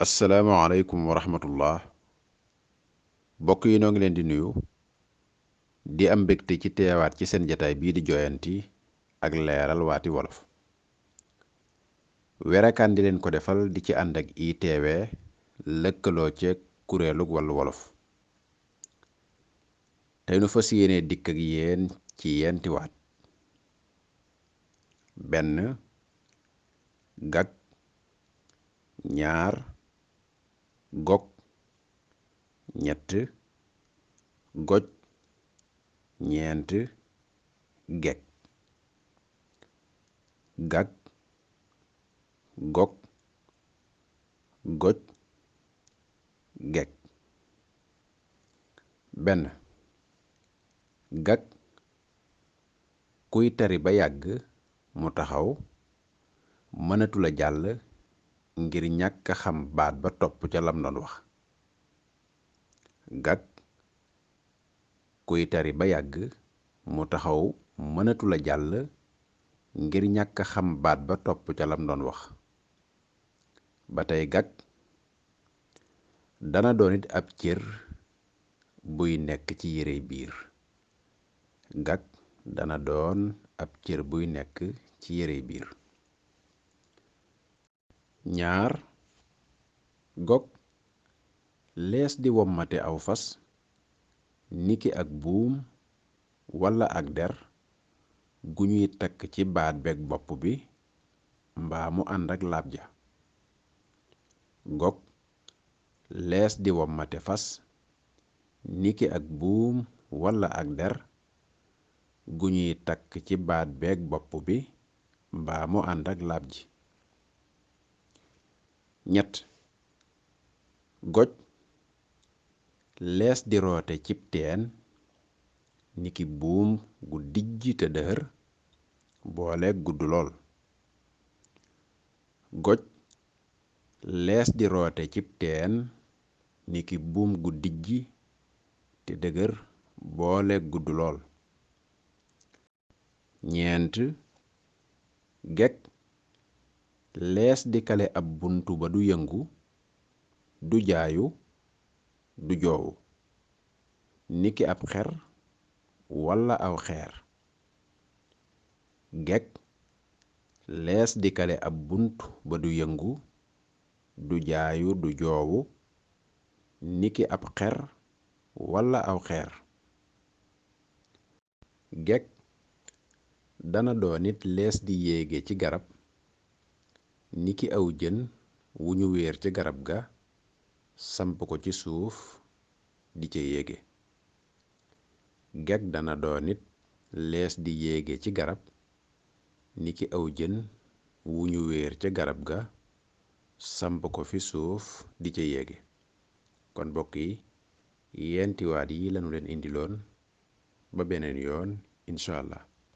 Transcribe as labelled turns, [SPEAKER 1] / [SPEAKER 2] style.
[SPEAKER 1] asalaamaaleykum wa rahmatullah bokk yi noo ngi leen di nuyu di am mbégte ci teewaat ci seen jataay bii di jooyanti ak leeral waati wolof werekaan di leen ko defal di ci ànd ak ITV lëkkaloo ceeg kuréelug wàllu wolof tey nu fas yéene dikk ak yéen ci yenti waat benn gag ñaar gog ñett goj ñeent geg gag gog goj geg benn gag kuy tari ba yàgg mu taxaw mënatula jàll ngir ñàkk xam baat ba topp ca lam doon wax gag kuy tari ba yàgg mu taxaw mënatula jàll ngir ñàkk xam baat ba topp ca lam doon wax ba tey gag dana doon it ab cër buy nekk ci yérey biir gag dana doon ab cër buy nekk ci yérey biir ñaar gog lees di wommate aw fas niki ak buum walla ak der gu ñuy takk ci baat beeg bopp bi mbaa mu ànd ak laab ja gog lees di wommate fas niki ak buum walla ak der gu ñuy takk ci baat beeg bopp bi mbaa mu ànd ak laab ji ñett goj lees di roote cib teen niki buum gu dijj te dëhër boole gudd lool goj lees di roote cib teen niki buum gu dijj te dëgër boole gudd lool ñeent geg lees di kale ab buntu ba du yëngu du jaayu du joowu niki ab xer walla aw xeer geg lees di kale ab bunt ba du yëngu du jaayu du joowu niki ab xer walla aw xeer geg dana doon it lees di yéege ci garab niki aw jën wu ñu wéer ci garab ga samp ko ci suuf di ca yéege geg dana doon it lees di yéege ci garab niki aw jën wu ñu wéer ca garab ga samp ko fi suuf di ca yéege kon mbokk yi yenti waat yi lanu leen indiloon ba beneen yoon incha allah